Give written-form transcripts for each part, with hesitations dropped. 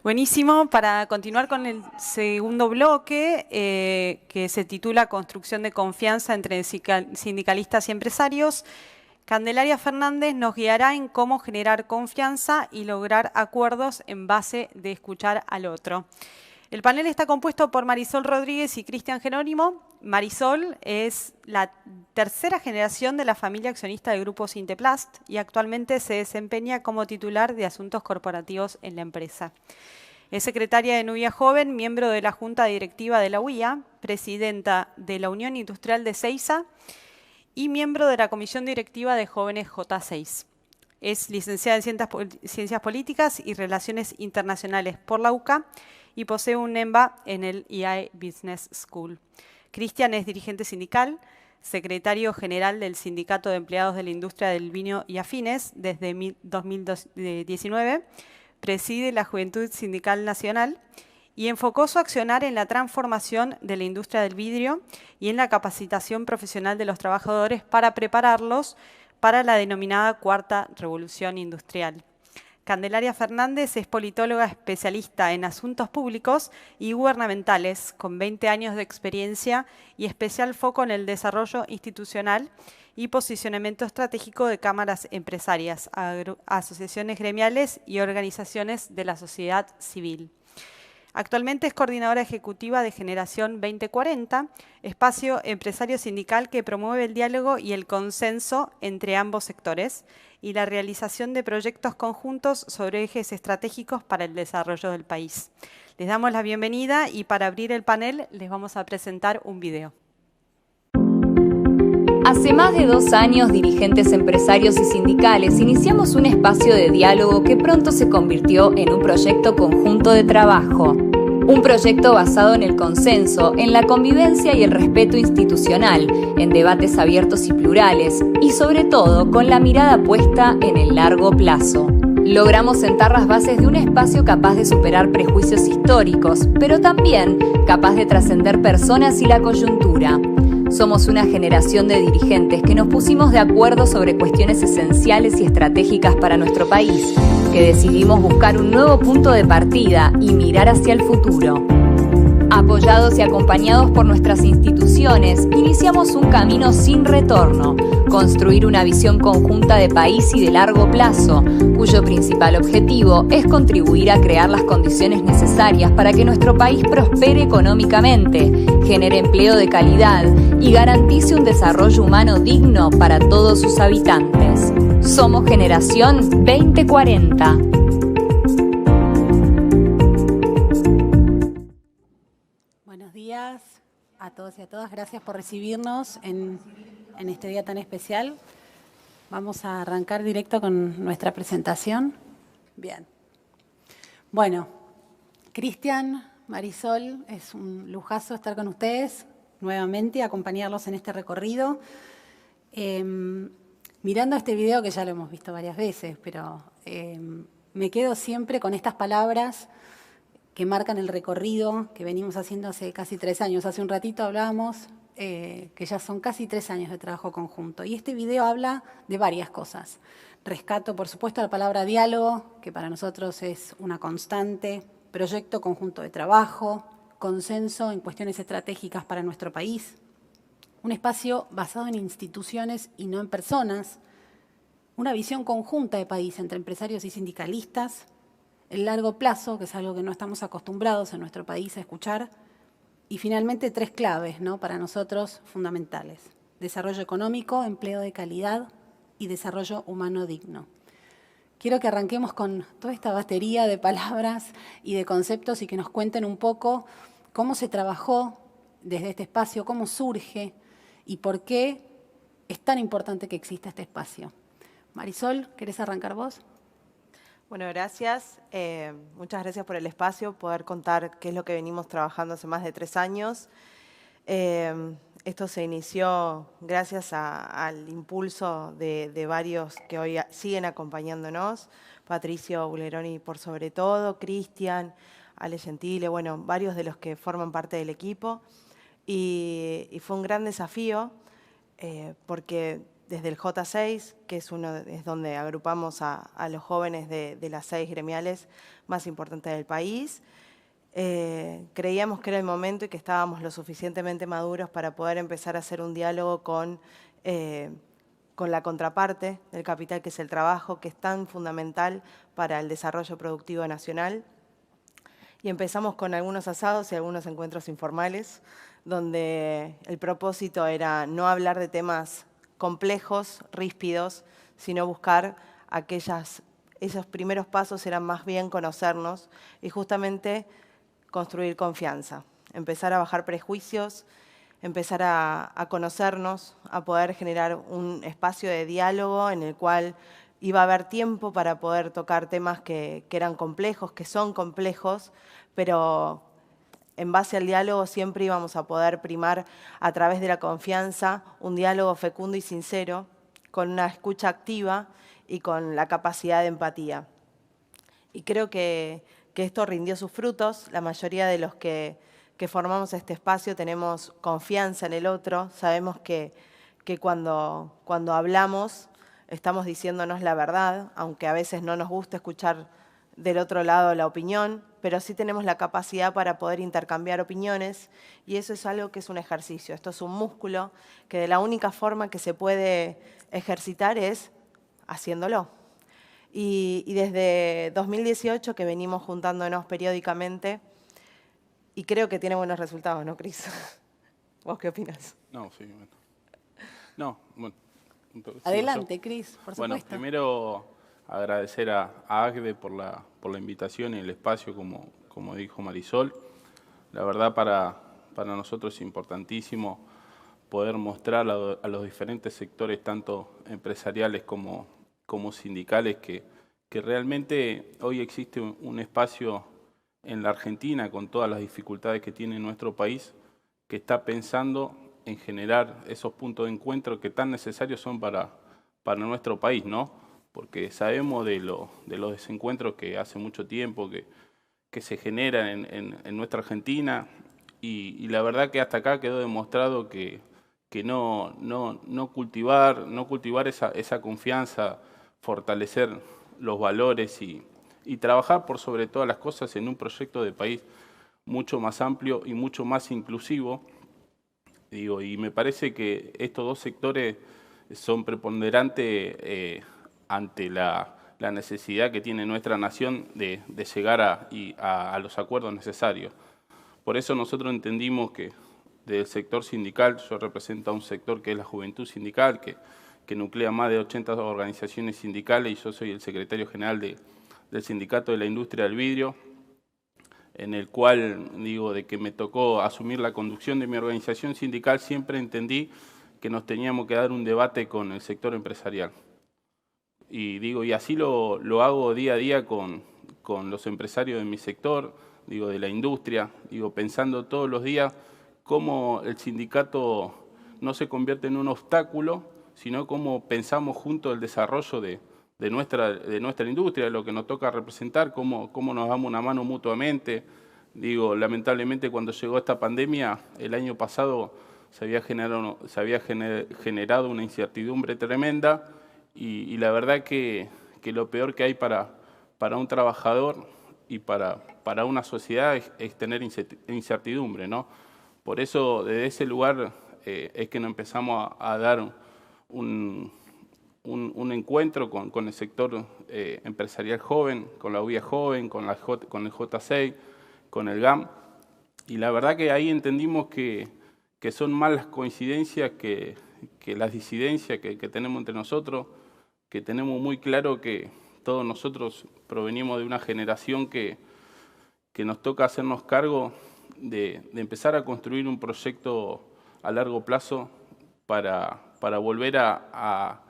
Buenísimo, para continuar con el segundo bloque, que se titula Construcción de confianza entre sindicalistas y empresarios, Candelaria Fernández nos guiará en cómo generar confianza y lograr acuerdos en base de escuchar al otro. El panel está compuesto por Marisol Rodríguez y Cristian Jerónimo. Marisol es la tercera generación de la familia accionista del grupo Sinteplast y actualmente se desempeña como titular de asuntos corporativos en la empresa. Es secretaria de Nubia Joven, miembro de la Junta Directiva de la UIA, presidenta de la Unión Industrial de Seiza y miembro de la Comisión Directiva de Jóvenes J6. Es licenciada en Ciencias Políticas y Relaciones Internacionales por la UCA y posee un EMBA en el IAE Business School. Cristian es dirigente sindical, secretario general del Sindicato de Empleados de la Industria del Vino y Afines desde 2019, preside la Juventud Sindical Nacional y enfocó su accionar en la transformación de la industria del vidrio y en la capacitación profesional de los trabajadores para prepararlos para la denominada Cuarta Revolución Industrial. Candelaria Fernández es politóloga especialista en asuntos públicos y gubernamentales, con 20 años de experiencia y especial foco en el desarrollo institucional y posicionamiento estratégico de cámaras empresarias, asociaciones gremiales y organizaciones de la sociedad civil. Actualmente es coordinadora ejecutiva de Generación 2040, espacio empresario sindical que promueve el diálogo y el consenso entre ambos sectores y la realización de proyectos conjuntos sobre ejes estratégicos para el desarrollo del país. Les damos la bienvenida y para abrir el panel les vamos a presentar un video. Hace más de 2 años, dirigentes empresarios y sindicales iniciamos un espacio de diálogo que pronto se convirtió en un proyecto conjunto de trabajo. Un proyecto basado en el consenso, en la convivencia y el respeto institucional, en debates abiertos y plurales, y sobre todo con la mirada puesta en el largo plazo. Logramos sentar las bases de un espacio capaz de superar prejuicios históricos, pero también capaz de trascender personas y la coyuntura. Somos una generación de dirigentes que nos pusimos de acuerdo sobre cuestiones esenciales y estratégicas para nuestro país, que decidimos buscar un nuevo punto de partida y mirar hacia el futuro. Apoyados y acompañados por nuestras instituciones, iniciamos un camino sin retorno, construir una visión conjunta de país y de largo plazo, cuyo principal objetivo es contribuir a crear las condiciones necesarias para que nuestro país prospere económicamente, genere empleo de calidad y garantice un desarrollo humano digno para todos sus habitantes. Somos Generación 2040. Buenos días a todos y a todas. Gracias por recibirnos en este día tan especial. Vamos a arrancar directo con nuestra presentación. Bien. Bueno, Cristian, Marisol, es un lujazo estar con ustedes nuevamente, acompañarlos en este recorrido. Mirando este video, que ya lo hemos visto varias veces, pero me quedo siempre con estas palabras que marcan el recorrido que venimos haciendo hace casi 3 años. Hace un ratito hablábamos que ya son casi 3 años de trabajo conjunto. Y este video habla de varias cosas. Rescato, por supuesto, la palabra diálogo, que para nosotros es una constante, proyecto conjunto de trabajo, consenso en cuestiones estratégicas para nuestro país, un espacio basado en instituciones y no en personas, una visión conjunta de país entre empresarios y sindicalistas, el largo plazo, que es algo que no estamos acostumbrados en nuestro país a escuchar, y finalmente 3 claves, ¿no?, para nosotros fundamentales: desarrollo económico, empleo de calidad y desarrollo humano digno. Quiero que arranquemos con toda esta batería de palabras y de conceptos y que nos cuenten un poco cómo se trabajó desde este espacio, cómo surge y por qué es tan importante que exista este espacio. Marisol, ¿querés arrancar vos? Bueno, gracias. Muchas gracias por el espacio, poder contar qué es lo que venimos trabajando hace más de 3 años. Esto se inició gracias al impulso de varios que hoy siguen acompañándonos, Patricio Buleroni por sobre todo, Cristian, Ale Gentile, bueno, varios de los que forman parte del equipo. Y fue un gran desafío porque desde el J6, que es donde agrupamos a los jóvenes de las 6 gremiales más importantes del país. Creíamos que era el momento y que estábamos lo suficientemente maduros para poder empezar a hacer un diálogo con la contraparte del capital, que es el trabajo, que es tan fundamental para el desarrollo productivo nacional. Y empezamos con algunos asados y algunos encuentros informales, donde el propósito era no hablar de temas complejos, ríspidos, sino buscar esos primeros pasos eran más bien conocernos y justamente construir confianza, empezar a bajar prejuicios, empezar a conocernos, a poder generar un espacio de diálogo en el cual iba a haber tiempo para poder tocar temas que eran complejos, que son complejos, pero en base al diálogo siempre íbamos a poder primar a través de la confianza un diálogo fecundo y sincero, con una escucha activa y con la capacidad de empatía. Y creo que esto rindió sus frutos. La mayoría de los que formamos este espacio tenemos confianza en el otro, sabemos que cuando hablamos estamos diciéndonos la verdad, aunque a veces no nos gusta escuchar del otro lado la opinión, pero sí tenemos la capacidad para poder intercambiar opiniones y eso es algo que es un ejercicio. Esto es un músculo que de la única forma que se puede ejercitar es haciéndolo. Y desde 2018 que venimos juntándonos periódicamente y creo que tiene buenos resultados, ¿no, Cris? ¿Vos qué opinas? No, sí, bueno. No, bueno. Adelante, Cris, por supuesto. Bueno, primero agradecer a ACDE por la invitación y el espacio, como dijo Marisol. La verdad, para nosotros es importantísimo poder mostrar a los diferentes sectores, tanto empresariales como sindicales, que realmente hoy existe un espacio en la Argentina, con todas las dificultades que tiene nuestro país, que está pensando en generar esos puntos de encuentro que tan necesarios son para nuestro país, ¿no? Porque sabemos de los desencuentros que hace mucho tiempo que se generan en nuestra Argentina y la verdad que hasta acá quedó demostrado que no cultivar esa confianza, fortalecer los valores y trabajar por sobre todas las cosas en un proyecto de país mucho más amplio y mucho más inclusivo. Y me parece que estos dos sectores son preponderantes ante la necesidad que tiene nuestra nación de llegar a los acuerdos necesarios. Por eso nosotros entendimos que del sector sindical, yo represento a un sector que es la Juventud Sindical, que nuclea más de 80 organizaciones sindicales y yo soy el secretario general del Sindicato de la Industria del Vidrio, en el cual, de que me tocó asumir la conducción de mi organización sindical, siempre entendí que nos teníamos que dar un debate con el sector empresarial. Y así lo hago día a día con los empresarios de mi sector, de la industria, pensando todos los días cómo el sindicato no se convierte en un obstáculo, sino cómo pensamos juntos el desarrollo de nuestra industria, de lo que nos toca representar, cómo nos damos una mano mutuamente. Lamentablemente cuando llegó esta pandemia, el año pasado se había generado una incertidumbre tremenda y la verdad que lo peor que hay para un trabajador y para una sociedad es tener incertidumbre, ¿no? Por eso, desde ese lugar es que nos empezamos a dar un encuentro con el sector empresarial joven, con la UIA joven, con el J6, con el GAM. Y la verdad que ahí entendimos que son más las coincidencias que las disidencias que tenemos entre nosotros, que tenemos muy claro que todos nosotros provenimos de una generación que nos toca hacernos cargo de empezar a construir un proyecto a largo plazo para volver a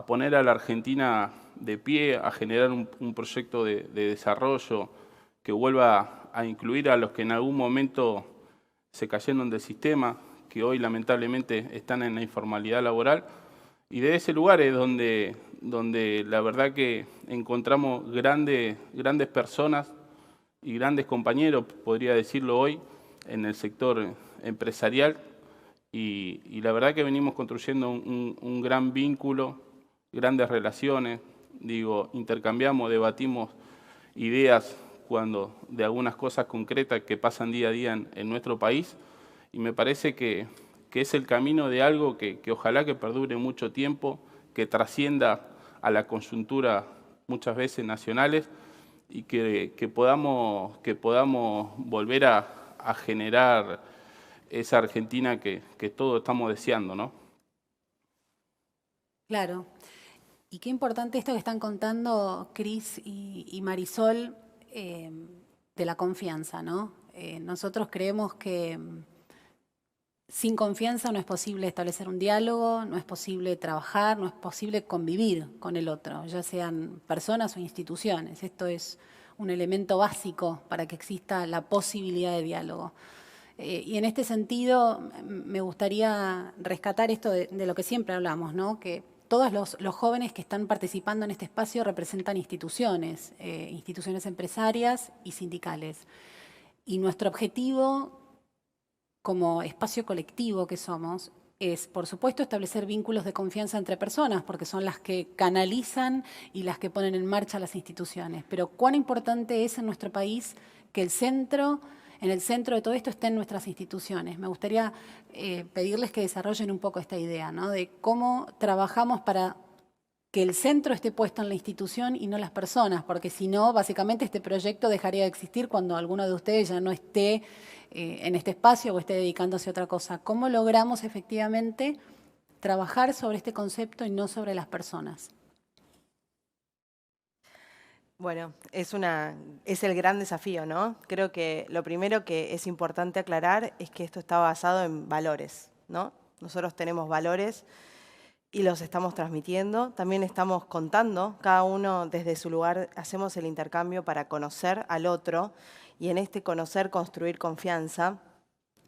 poner a la Argentina de pie, a generar un proyecto de desarrollo que vuelva a incluir a los que en algún momento se cayeron del sistema, que hoy lamentablemente están en la informalidad laboral. Y de ese lugar es donde la verdad que encontramos grandes personas y grandes compañeros, podría decirlo hoy, en el sector empresarial, y la verdad que venimos construyendo un gran vínculo, grandes relaciones, digo, intercambiamos, debatimos ideas de algunas cosas concretas que pasan día a día en nuestro país, y me parece que es el camino de algo que ojalá que perdure mucho tiempo, que trascienda a la coyuntura muchas veces nacionales, y que podamos volver a generar esa Argentina que todos estamos deseando, ¿no? Claro. Y qué importante esto que están contando Cris y Marisol de la confianza, ¿no? Nosotros creemos que sin confianza no es posible establecer un diálogo, no es posible trabajar, no es posible convivir con el otro, ya sean personas o instituciones. Esto es un elemento básico para que exista la posibilidad de diálogo. Y en este sentido me gustaría rescatar esto de lo que siempre hablamos, ¿no? Que todos los jóvenes que están participando en este espacio representan instituciones, instituciones empresarias y sindicales. Y nuestro objetivo como espacio colectivo que somos es, por supuesto, establecer vínculos de confianza entre personas, porque son las que canalizan y las que ponen en marcha las instituciones. Pero cuán importante es en nuestro país que en el centro de todo esto estén nuestras instituciones. Me gustaría pedirles que desarrollen un poco esta idea, ¿no? De cómo trabajamos para que el centro esté puesto en la institución y no las personas, porque si no, básicamente este proyecto dejaría de existir cuando alguno de ustedes ya no esté en este espacio o esté dedicándose a otra cosa. ¿Cómo logramos efectivamente trabajar sobre este concepto y no sobre las personas? Bueno, es el gran desafío, ¿no? Creo que lo primero que es importante aclarar es que esto está basado en valores, ¿no? Nosotros tenemos valores y los estamos transmitiendo. También estamos contando, cada uno desde su lugar, hacemos el intercambio para conocer al otro y en este conocer construir confianza,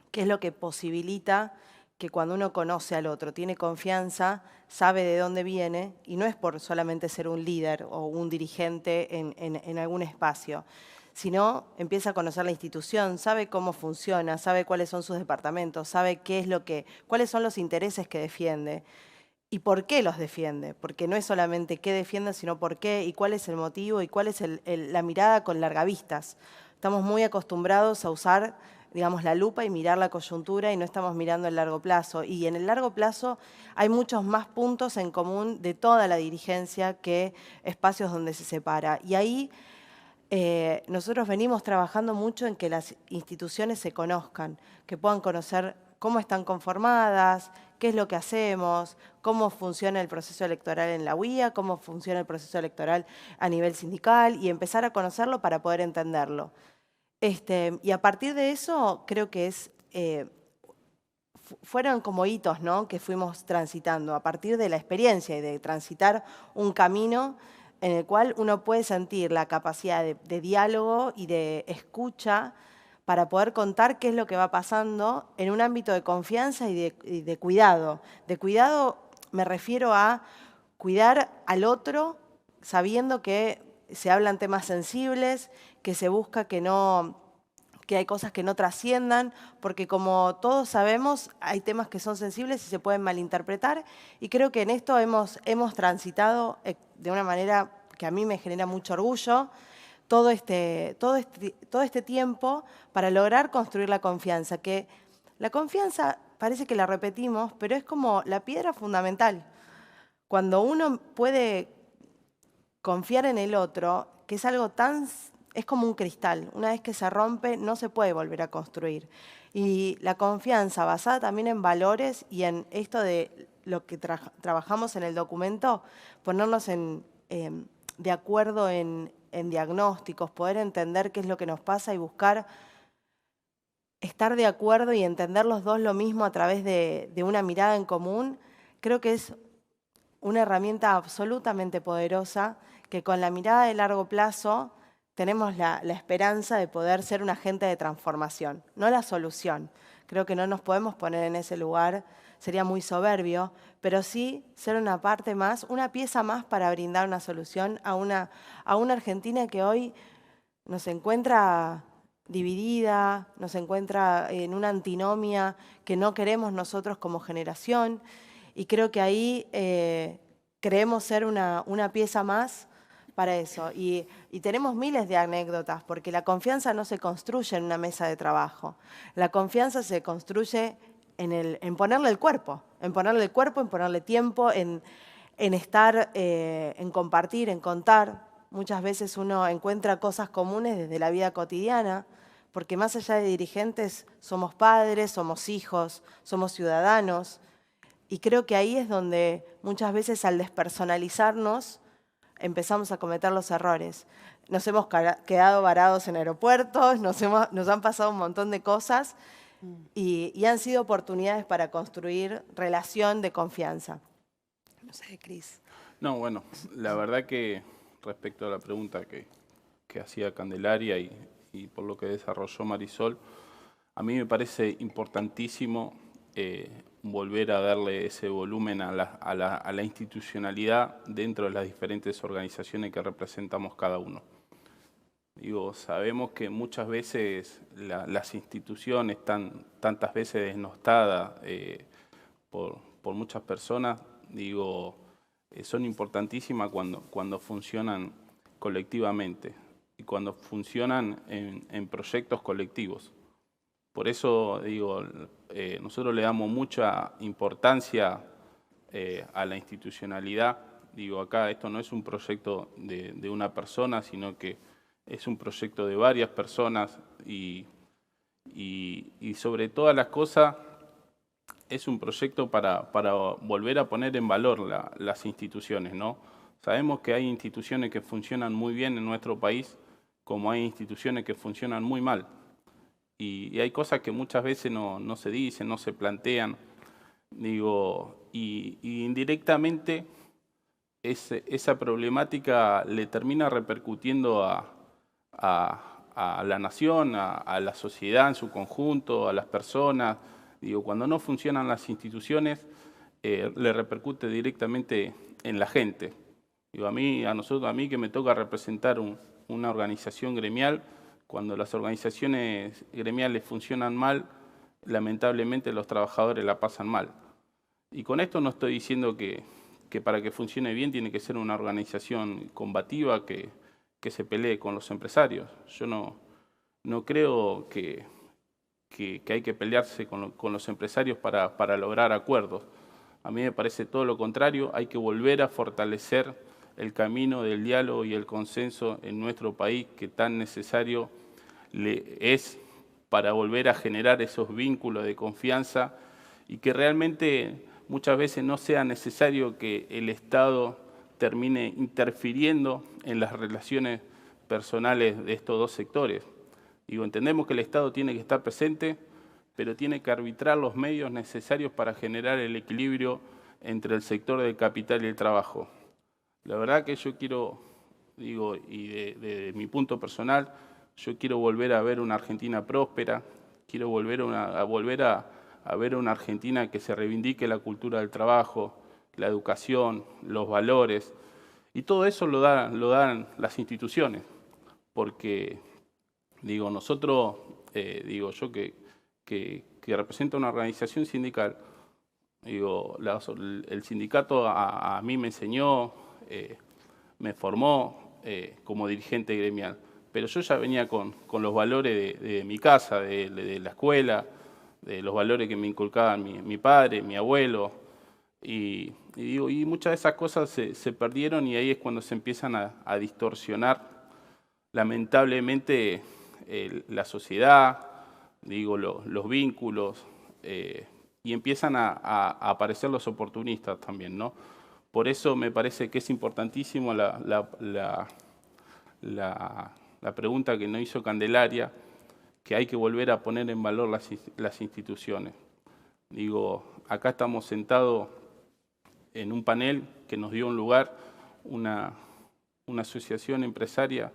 que es lo que posibilita que cuando uno conoce al otro, tiene confianza, sabe de dónde viene, y no es por solamente ser un líder o un dirigente en algún espacio, sino empieza a conocer la institución, sabe cómo funciona, sabe cuáles son sus departamentos, sabe cuáles son los intereses que defiende y por qué los defiende, porque no es solamente qué defiende, sino por qué y cuál es el motivo y cuál es la mirada con largavistas. Estamos muy acostumbrados a usar, digamos, la lupa y mirar la coyuntura y no estamos mirando el largo plazo. Y en el largo plazo hay muchos más puntos en común de toda la dirigencia que espacios donde se separa. Y ahí nosotros venimos trabajando mucho en que las instituciones se conozcan, que puedan conocer cómo están conformadas, qué es lo que hacemos, cómo funciona el proceso electoral en la UIA, cómo funciona el proceso electoral a nivel sindical y empezar a conocerlo para poder entenderlo. Y a partir de eso creo que fueron como hitos, ¿no?, que fuimos transitando a partir de la experiencia y de transitar un camino en el cual uno puede sentir la capacidad de diálogo y de escucha para poder contar qué es lo que va pasando en un ámbito de confianza y de cuidado. De cuidado me refiero a cuidar al otro sabiendo que se hablan temas sensibles, que se busca que hay cosas que no trasciendan, porque como todos sabemos, hay temas que son sensibles y se pueden malinterpretar, y creo que en esto hemos transitado de una manera que a mí me genera mucho orgullo, todo este tiempo para lograr construir la confianza, que la confianza parece que la repetimos, pero es como la piedra fundamental. Cuando uno puede confiar en el otro, que es algo es como un cristal, una vez que se rompe no se puede volver a construir. Y la confianza basada también en valores y en esto de lo que trabajamos en el documento, ponernos de acuerdo en diagnósticos, poder entender qué es lo que nos pasa y buscar estar de acuerdo y entender los dos lo mismo a través de una mirada en común, creo que es una herramienta absolutamente poderosa que con la mirada de largo plazo tenemos la esperanza de poder ser un agente de transformación, no la solución. Creo que no nos podemos poner en ese lugar, sería muy soberbio, pero sí ser una parte más, una pieza más para brindar una solución a una Argentina que hoy nos encuentra dividida, nos encuentra en una antinomia que no queremos nosotros como generación, y creo que ahí creemos ser una pieza más para eso. Y tenemos miles de anécdotas, porque la confianza no se construye en una mesa de trabajo. La confianza se construye en ponerle el cuerpo, en ponerle tiempo, en estar, en compartir, en contar. Muchas veces uno encuentra cosas comunes desde la vida cotidiana, porque más allá de dirigentes somos padres, somos hijos, somos ciudadanos. Y creo que ahí es donde muchas veces al despersonalizarnos empezamos a cometer los errores. Nos hemos quedado varados en aeropuertos, nos han pasado un montón de cosas y han sido oportunidades para construir relación de confianza. No sé, Cris. No, bueno, la verdad que respecto a la pregunta que hacía Candelaria y por lo que desarrolló Marisol, a mí me parece importantísimo volver a darle ese volumen a la institucionalidad dentro de las diferentes organizaciones que representamos cada uno. Digo, sabemos que muchas veces las instituciones están tantas veces desnostadas por muchas personas, digo, son importantísimas cuando funcionan colectivamente y cuando funcionan en proyectos colectivos. Por eso, digo, nosotros le damos mucha importancia a la institucionalidad. Digo, acá esto no es un proyecto de una persona, sino que es un proyecto de varias personas y sobre todas las cosas es un proyecto para volver a poner en valor las instituciones, ¿no? Sabemos que hay instituciones que funcionan muy bien en nuestro país, como hay instituciones que funcionan muy mal. Y hay cosas que muchas veces no se dicen, no se plantean. Digo, y indirectamente esa problemática le termina repercutiendo a la nación, a la sociedad en su conjunto, a las personas. Digo, cuando no funcionan las instituciones, le repercute directamente en la gente. Digo, a mí que me toca representar una organización gremial, cuando las organizaciones gremiales funcionan mal, lamentablemente los trabajadores la pasan mal. Y con esto no estoy diciendo que para que funcione bien tiene que ser una organización combativa que se pelee con los empresarios. Yo no creo que hay que pelearse con los empresarios para lograr acuerdos. A mí me parece todo lo contrario, hay que volver a fortalecer el camino del diálogo y el consenso en nuestro país, que tan necesario es para volver a generar esos vínculos de confianza y que realmente muchas veces no sea necesario que el Estado termine interfiriendo en las relaciones personales de estos dos sectores. Digo, entendemos que el Estado tiene que estar presente, pero tiene que arbitrar los medios necesarios para generar el equilibrio entre el sector del capital y el trabajo. La verdad que yo quiero, digo, y de mi punto personal, yo quiero volver a ver una Argentina próspera, quiero volver a ver una Argentina que se reivindique la cultura del trabajo, la educación, los valores, y todo eso lo dan las instituciones, porque, digo, nosotros, digo, yo que represento una organización sindical, digo, el sindicato a mí me enseñó, me formó como dirigente gremial, pero yo ya venía con los valores de mi casa, de la escuela, de los valores que me inculcaban mi padre, mi abuelo, y muchas de esas cosas se perdieron y ahí es cuando se empiezan a distorsionar, lamentablemente, la sociedad, digo, los vínculos, y empiezan a aparecer los oportunistas también, ¿no? Por eso me parece que es importantísimo la pregunta que nos hizo Candelaria, que hay que volver a poner en valor las instituciones. Digo, acá estamos sentados en un panel que nos dio un lugar, una asociación empresaria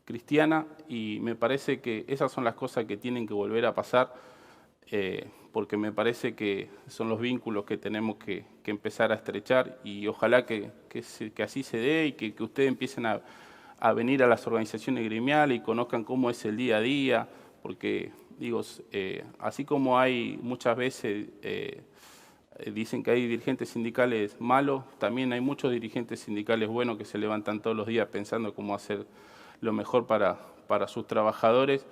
cristiana, y me parece que esas son las cosas que tienen que volver a pasar, porque me parece que son los vínculos que tenemos que empezar a estrechar, y ojalá que así se dé y que ustedes empiecen a venir a las organizaciones gremiales y conozcan cómo es el día a día, porque digo, así como hay muchas veces, dicen que hay dirigentes sindicales malos, también hay muchos dirigentes sindicales buenos que se levantan todos los días pensando cómo hacer lo mejor para sus trabajadores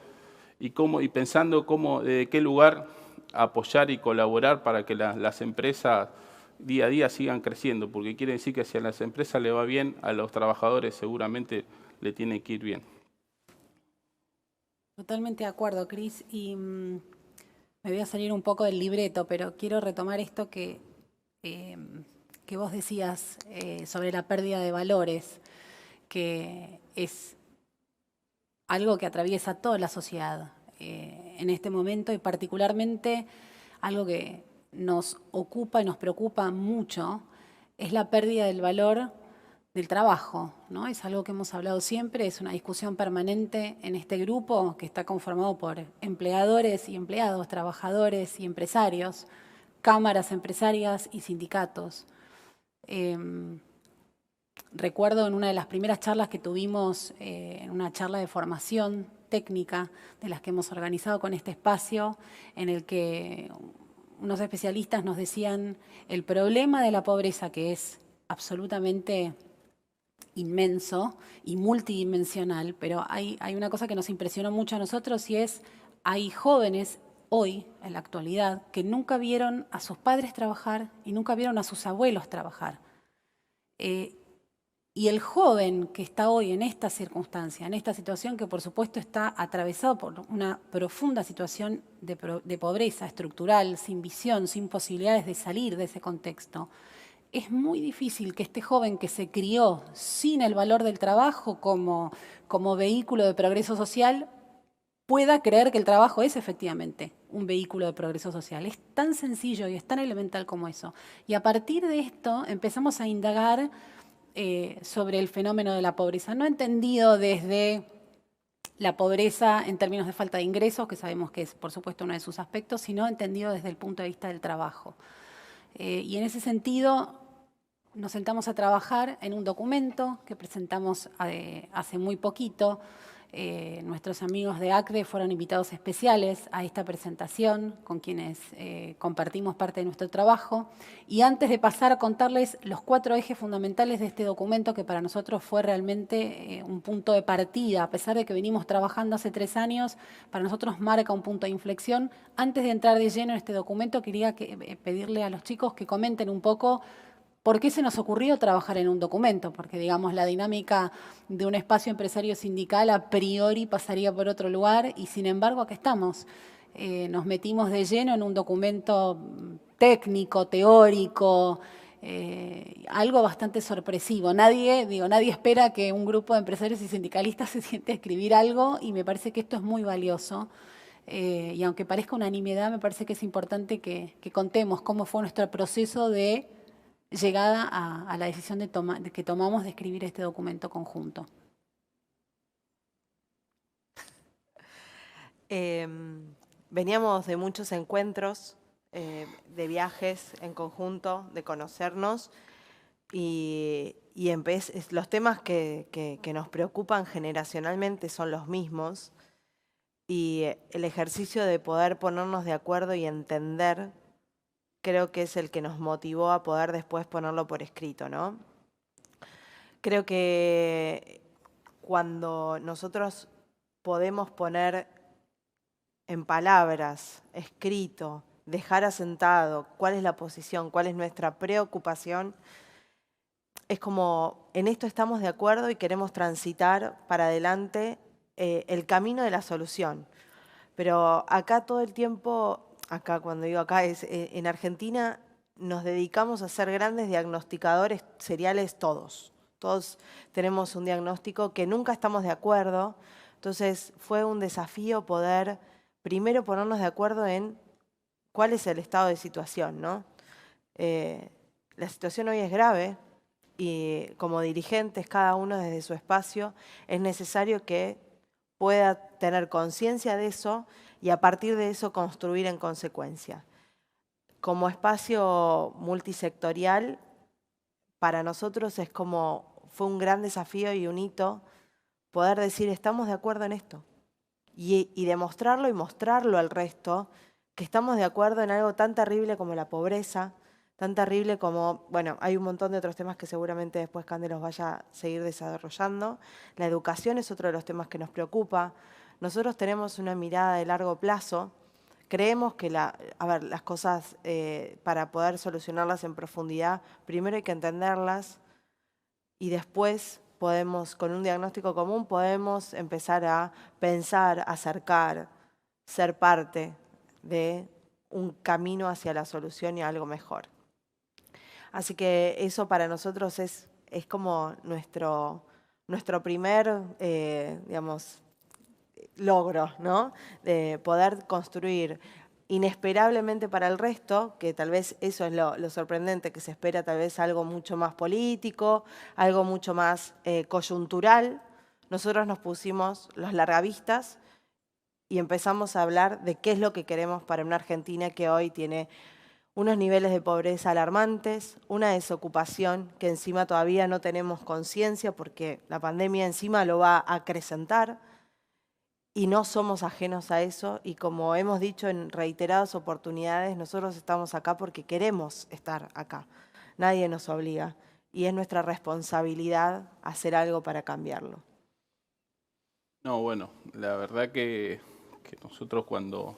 y pensando de qué lugar apoyar y colaborar para que las empresas día a día sigan creciendo, porque quiere decir que si a las empresas le va bien, a los trabajadores seguramente le tiene que ir bien. Totalmente de acuerdo, Cris. Y me voy a salir un poco del libreto, pero quiero retomar esto que vos decías sobre la pérdida de valores, que es algo que atraviesa toda la sociedad en este momento y particularmente algo que nos ocupa y nos preocupa mucho es la pérdida del valor del trabajo, ¿no? Es algo que hemos hablado siempre, es una discusión permanente en este grupo que está conformado por empleadores y empleados, trabajadores y empresarios, cámaras empresarias y sindicatos. Recuerdo en una de las primeras charlas que tuvimos, en una charla de formación técnica de las que hemos organizado con este espacio, en el que unos especialistas nos decían el problema de la pobreza, que es absolutamente inmenso y multidimensional, pero hay una cosa que nos impresionó mucho a nosotros y es, hay jóvenes hoy, en la actualidad, que nunca vieron a sus padres trabajar y nunca vieron a sus abuelos trabajar. Y el joven que está hoy en esta circunstancia, en esta situación que por supuesto está atravesado por una profunda situación de pobreza estructural, sin visión, sin posibilidades de salir de ese contexto, es muy difícil que este joven que se crió sin el valor del trabajo como vehículo de progreso social pueda creer que el trabajo es efectivamente un vehículo de progreso social. Es tan sencillo y es tan elemental como eso. Y a partir de esto empezamos a indagar sobre el fenómeno de la pobreza, no entendido desde la pobreza en términos de falta de ingresos, que sabemos que es por supuesto uno de sus aspectos, sino entendido desde el punto de vista del trabajo. Y en ese sentido nos sentamos a trabajar en un documento que presentamos hace muy poquito. Nuestros amigos de ACDE fueron invitados especiales a esta presentación con quienes compartimos parte de nuestro trabajo. Y antes de pasar a contarles los 4 ejes fundamentales de este documento, que para nosotros fue realmente un punto de partida, a pesar de que venimos trabajando hace 3 años, para nosotros marca un punto de inflexión. Antes de entrar de lleno en este documento, quería pedirle a los chicos que comenten un poco ¿por qué se nos ocurrió trabajar en un documento? Porque, digamos, la dinámica de un espacio empresario sindical a priori pasaría por otro lugar y, sin embargo, aquí estamos. Nos metimos de lleno en un documento técnico, teórico, algo bastante sorpresivo. Nadie espera que un grupo de empresarios y sindicalistas se siente a escribir algo y me parece que esto es muy valioso. Y aunque parezca una nimiedad, me parece que es importante que contemos cómo fue nuestro proceso de llegada a la decisión que tomamos de escribir este documento conjunto. Veníamos de muchos encuentros, de viajes en conjunto, de conocernos, y los temas que nos preocupan generacionalmente son los mismos, y el ejercicio de poder ponernos de acuerdo y entender creo que es el que nos motivó a poder después ponerlo por escrito, ¿no? Creo que cuando nosotros podemos poner en palabras, escrito, dejar asentado cuál es la posición, cuál es nuestra preocupación, es como en esto estamos de acuerdo y queremos transitar para adelante el camino de la solución. Pero acá todo el tiempo... Acá, cuando digo acá, es en Argentina nos dedicamos a ser grandes diagnosticadores seriales todos. Todos tenemos un diagnóstico que nunca estamos de acuerdo. Entonces fue un desafío poder primero ponernos de acuerdo en cuál es el estado de situación, ¿no? La situación hoy es grave y como dirigentes, cada uno desde su espacio, es necesario que pueda tener conciencia de eso y a partir de eso construir en consecuencia. Como espacio multisectorial, para nosotros fue un gran desafío y un hito poder decir, estamos de acuerdo en esto. y demostrarlo y mostrarlo al resto que estamos de acuerdo en algo tan terrible como la pobreza, tan terrible como, bueno, hay un montón de otros temas que seguramente después Cande los vaya a seguir desarrollando. La educación es otro de los temas que nos preocupa. Nosotros tenemos una mirada de largo plazo. Creemos que las cosas, para poder solucionarlas en profundidad, primero hay que entenderlas y después podemos, con un diagnóstico común, podemos empezar a pensar, acercar, ser parte de un camino hacia la solución y a algo mejor. Así que eso para nosotros es como nuestro primer, digamos, logro, ¿no? De poder construir inesperablemente para el resto, que tal vez eso es lo sorprendente, que se espera tal vez algo mucho más político, algo mucho más coyuntural. Nosotros nos pusimos los largavistas y empezamos a hablar de qué es lo que queremos para una Argentina que hoy tiene unos niveles de pobreza alarmantes, una desocupación que encima todavía no tenemos conciencia porque la pandemia encima lo va a acrecentar. Y no somos ajenos a eso y como hemos dicho en reiteradas oportunidades, nosotros estamos acá porque queremos estar acá. Nadie nos obliga y es nuestra responsabilidad hacer algo para cambiarlo. No, bueno, la verdad que nosotros cuando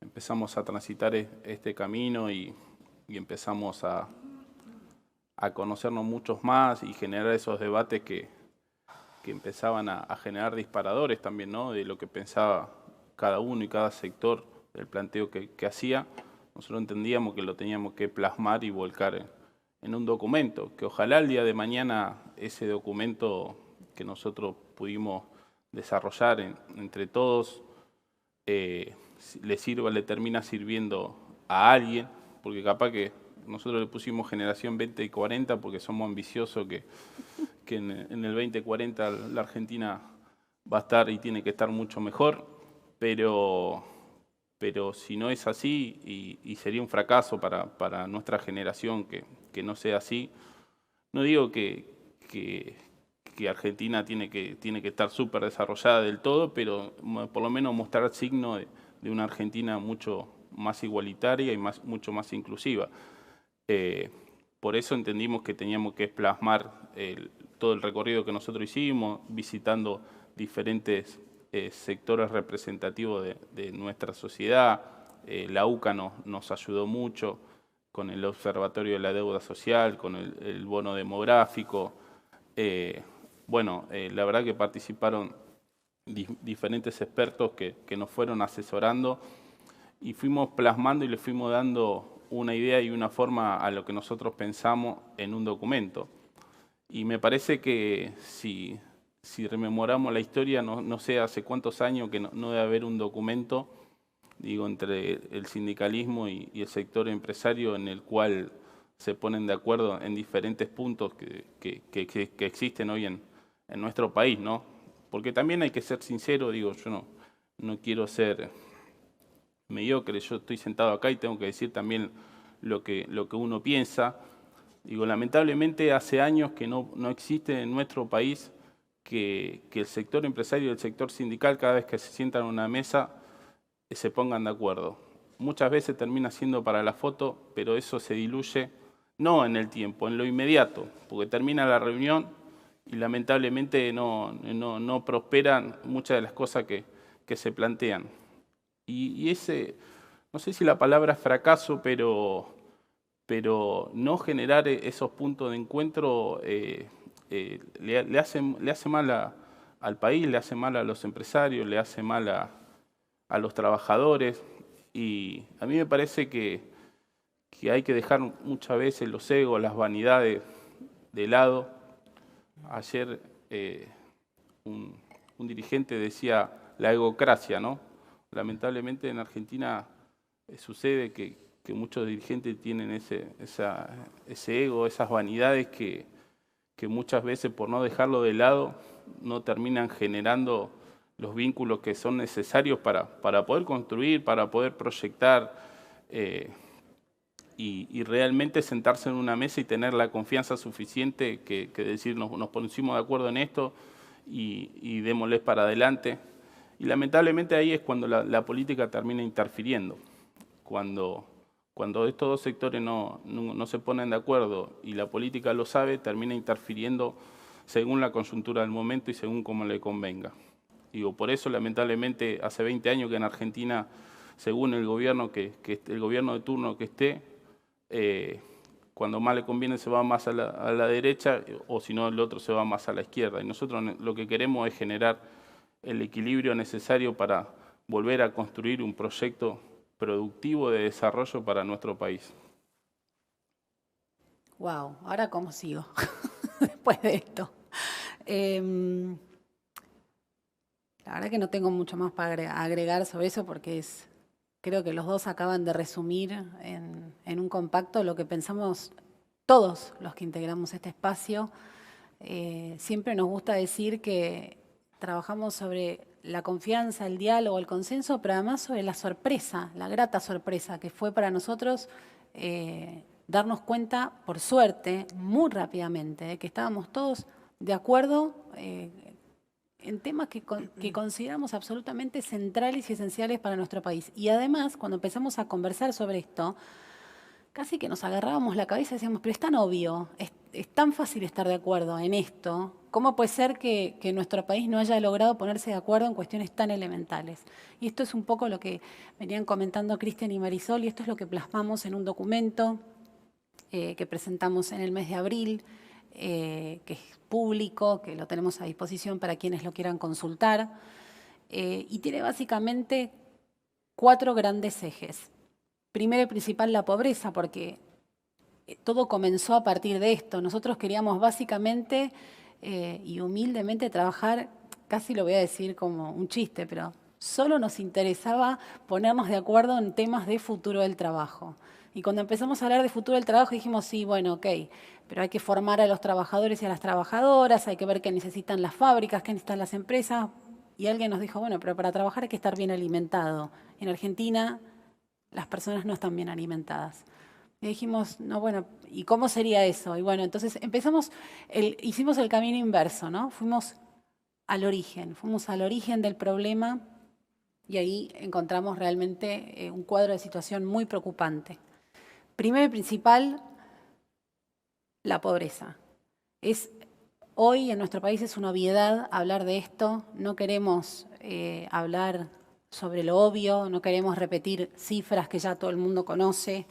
empezamos a transitar este camino y empezamos a conocernos muchos más y generar esos debates que empezaban a generar disparadores también, ¿no? De lo que pensaba cada uno y cada sector del planteo que hacía, nosotros entendíamos que lo teníamos que plasmar y volcar en un documento, que ojalá el día de mañana ese documento que nosotros pudimos desarrollar entre todos le termina sirviendo a alguien, porque capaz que nosotros le pusimos generación 20 y 40 porque somos ambiciosos que en el 2040 la Argentina va a estar y tiene que estar mucho mejor, pero si no es así, y sería un fracaso para nuestra generación que no sea así, no digo que Argentina tiene que estar súper desarrollada del todo, pero por lo menos mostrar signo de una Argentina mucho más igualitaria y mucho más inclusiva. Por eso entendimos que teníamos que plasmar todo el recorrido que nosotros hicimos, visitando diferentes sectores representativos de nuestra sociedad. La UCA nos ayudó mucho con el Observatorio de la Deuda Social, con el bono demográfico. La verdad que participaron diferentes expertos que nos fueron asesorando y fuimos plasmando y le fuimos dando una idea y una forma a lo que nosotros pensamos en un documento. Y me parece que si rememoramos la historia, no sé hace cuántos años que no debe haber un documento, digo, entre el sindicalismo y el sector empresario en el cual se ponen de acuerdo en diferentes puntos que existen hoy en nuestro país, ¿no? Porque también hay que ser sincero, digo, yo no quiero ser mediocre, yo estoy sentado acá y tengo que decir también lo que uno piensa. Digo, lamentablemente hace años que no existe en nuestro país que el sector empresario y el sector sindical cada vez que se sientan en una mesa se pongan de acuerdo. Muchas veces termina siendo para la foto, pero eso se diluye no en el tiempo, en lo inmediato, porque termina la reunión y lamentablemente no prosperan muchas de las cosas que se plantean. Y ese, no sé si la palabra es fracaso, pero no generar esos puntos de encuentro le hace mal al país, le hace mal a los empresarios, le hace mal a los trabajadores. Y a mí me parece que hay que dejar muchas veces los egos, las vanidades de lado. Ayer un dirigente decía la egocracia, ¿no? Lamentablemente en Argentina sucede que muchos dirigentes tienen ese ego, esas vanidades que muchas veces por no dejarlo de lado no terminan generando los vínculos que son necesarios para poder construir, para poder proyectar y realmente sentarse en una mesa y tener la confianza suficiente que decir nos pusimos de acuerdo en esto y démosles para adelante. Y lamentablemente ahí es cuando la política termina interfiriendo. Cuando estos dos sectores no se ponen de acuerdo y la política lo sabe, termina interfiriendo según la coyuntura del momento y según cómo le convenga. Digo, por eso lamentablemente hace 20 años que en Argentina, según el gobierno el gobierno de turno que esté, cuando más le conviene se va más a la derecha o si no el otro se va más a la izquierda. Y nosotros lo que queremos es generar el equilibrio necesario para volver a construir un proyecto productivo de desarrollo para nuestro país. Wow, ahora cómo sigo después de esto. La verdad que no tengo mucho más para agregar sobre eso porque creo que los dos acaban de resumir en un compacto lo que pensamos todos los que integramos este espacio. Siempre nos gusta decir que trabajamos sobre la confianza, el diálogo, el consenso, pero además sobre la sorpresa, la grata sorpresa que fue para nosotros darnos cuenta, por suerte, muy rápidamente, de que estábamos todos de acuerdo en temas que consideramos absolutamente centrales y esenciales para nuestro país. Y además, cuando empezamos a conversar sobre esto, casi que nos agarrábamos la cabeza y decíamos, pero es tan obvio, es tan fácil estar de acuerdo en esto, ¿cómo puede ser que nuestro país no haya logrado ponerse de acuerdo en cuestiones tan elementales? Y esto es un poco lo que venían comentando Cristian y Marisol, y esto es lo que plasmamos en un documento que presentamos en el mes de abril, que es público, que lo tenemos a disposición para quienes lo quieran consultar, y tiene básicamente 4 grandes ejes. Primero y principal, la pobreza, porque todo comenzó a partir de esto. Nosotros queríamos básicamente y humildemente trabajar, casi lo voy a decir como un chiste, pero solo nos interesaba ponernos de acuerdo en temas de futuro del trabajo. Y cuando empezamos a hablar de futuro del trabajo dijimos, sí, bueno, ok, pero hay que formar a los trabajadores y a las trabajadoras, hay que ver qué necesitan las fábricas, qué necesitan las empresas. Y alguien nos dijo, bueno, pero para trabajar hay que estar bien alimentado. En Argentina las personas no están bien alimentadas. Y dijimos, no, bueno, ¿y cómo sería eso? Y bueno, entonces hicimos el camino inverso, ¿no? Fuimos al origen del problema y ahí encontramos realmente un cuadro de situación muy preocupante. Primero y principal, la pobreza. Hoy en nuestro país es una obviedad hablar de esto, no queremos hablar sobre lo obvio, no queremos repetir cifras que ya todo el mundo conoce.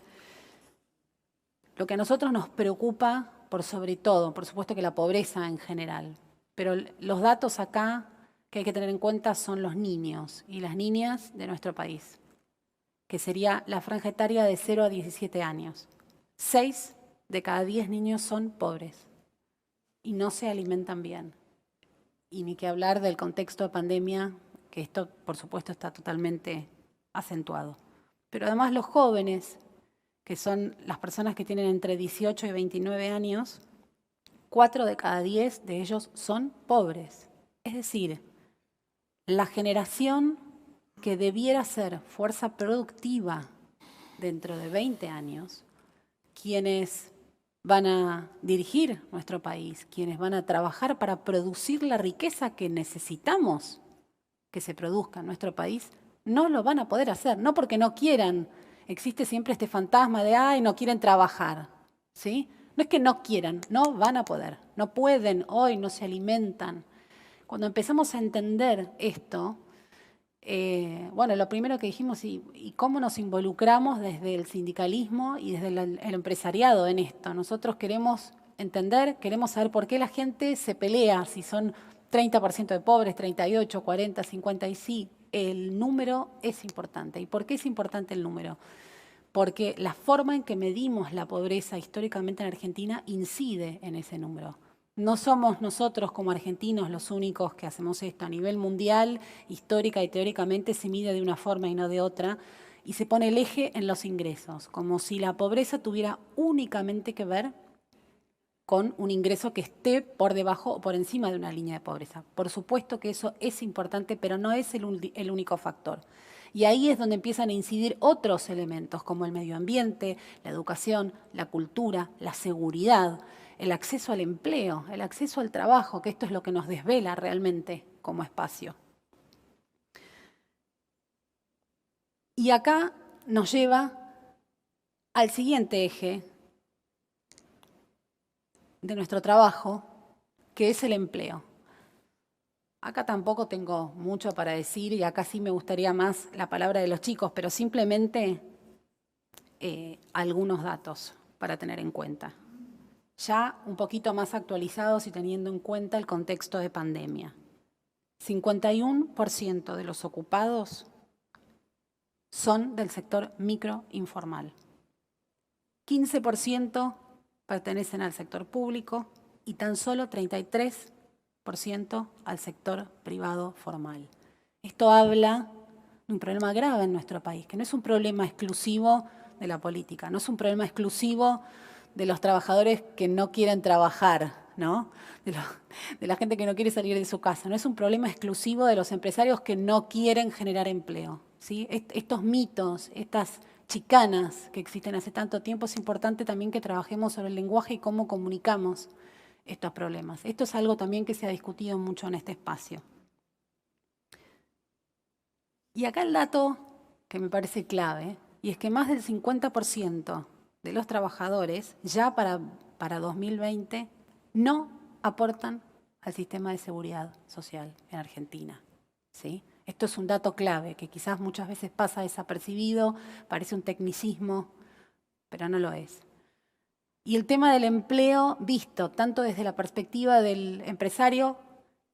Lo que a nosotros nos preocupa, por sobre todo, por supuesto que la pobreza en general, pero los datos acá que hay que tener en cuenta son los niños y las niñas de nuestro país, que sería la franja etaria de 0 a 17 años. 6 de cada 10 niños son pobres y no se alimentan bien. Y ni que hablar del contexto de pandemia, que esto, por supuesto, está totalmente acentuado. Pero además los jóvenes, que son las personas que tienen entre 18 y 29 años, 4 de cada 10 de ellos son pobres. Es decir, la generación que debiera ser fuerza productiva dentro de 20 años, quienes van a dirigir nuestro país, quienes van a trabajar para producir la riqueza que necesitamos que se produzca en nuestro país, no lo van a poder hacer, no porque no quieran. Existe siempre este fantasma de, ay, no quieren trabajar, ¿sí? No es que no quieran, no van a poder, no pueden, hoy no se alimentan. Cuando empezamos a entender esto, bueno, lo primero que dijimos, y cómo nos involucramos desde el sindicalismo y desde el empresariado en esto. Nosotros queremos entender, queremos saber por qué la gente se pelea, si son 30% de pobres, 38, 40, 50, y sí, el número es importante. ¿Y por qué es importante el número? Porque la forma en que medimos la pobreza históricamente en Argentina incide en ese número. No somos nosotros como argentinos los únicos que hacemos esto. A nivel mundial, histórica y teóricamente se mide de una forma y no de otra, y se pone el eje en los ingresos, como si la pobreza tuviera únicamente que ver con un ingreso que esté por debajo o por encima de una línea de pobreza. Por supuesto que eso es importante, pero no es el único factor. Y ahí es donde empiezan a incidir otros elementos, como el medio ambiente, la educación, la cultura, la seguridad, el acceso al empleo, el acceso al trabajo, que esto es lo que nos desvela realmente como espacio. Y acá nos lleva al siguiente eje de nuestro trabajo, que es el empleo. Acá tampoco tengo mucho para decir y acá sí me gustaría más la palabra de los chicos, pero simplemente algunos datos para tener en cuenta. Ya un poquito más actualizados y teniendo en cuenta el contexto de pandemia. 51% de los ocupados son del sector microinformal. 15% pertenecen al sector público y tan solo 33% al sector privado formal. Esto habla de un problema grave en nuestro país, que no es un problema exclusivo de la política, no es un problema exclusivo de los trabajadores que no quieren trabajar, ¿no? De la gente que no quiere salir de su casa, no es un problema exclusivo de los empresarios que no quieren generar empleo, ¿sí? Estos mitos, estas chicanas que existen hace tanto tiempo, es importante también que trabajemos sobre el lenguaje y cómo comunicamos estos problemas. Esto es algo también que se ha discutido mucho en este espacio. Y acá el dato que me parece clave, y es que más del 50% de los trabajadores ya para 2020 no aportan al sistema de seguridad social en Argentina, ¿sí? Esto es un dato clave que quizás muchas veces pasa desapercibido, parece un tecnicismo, pero no lo es. Y el tema del empleo visto tanto desde la perspectiva del empresario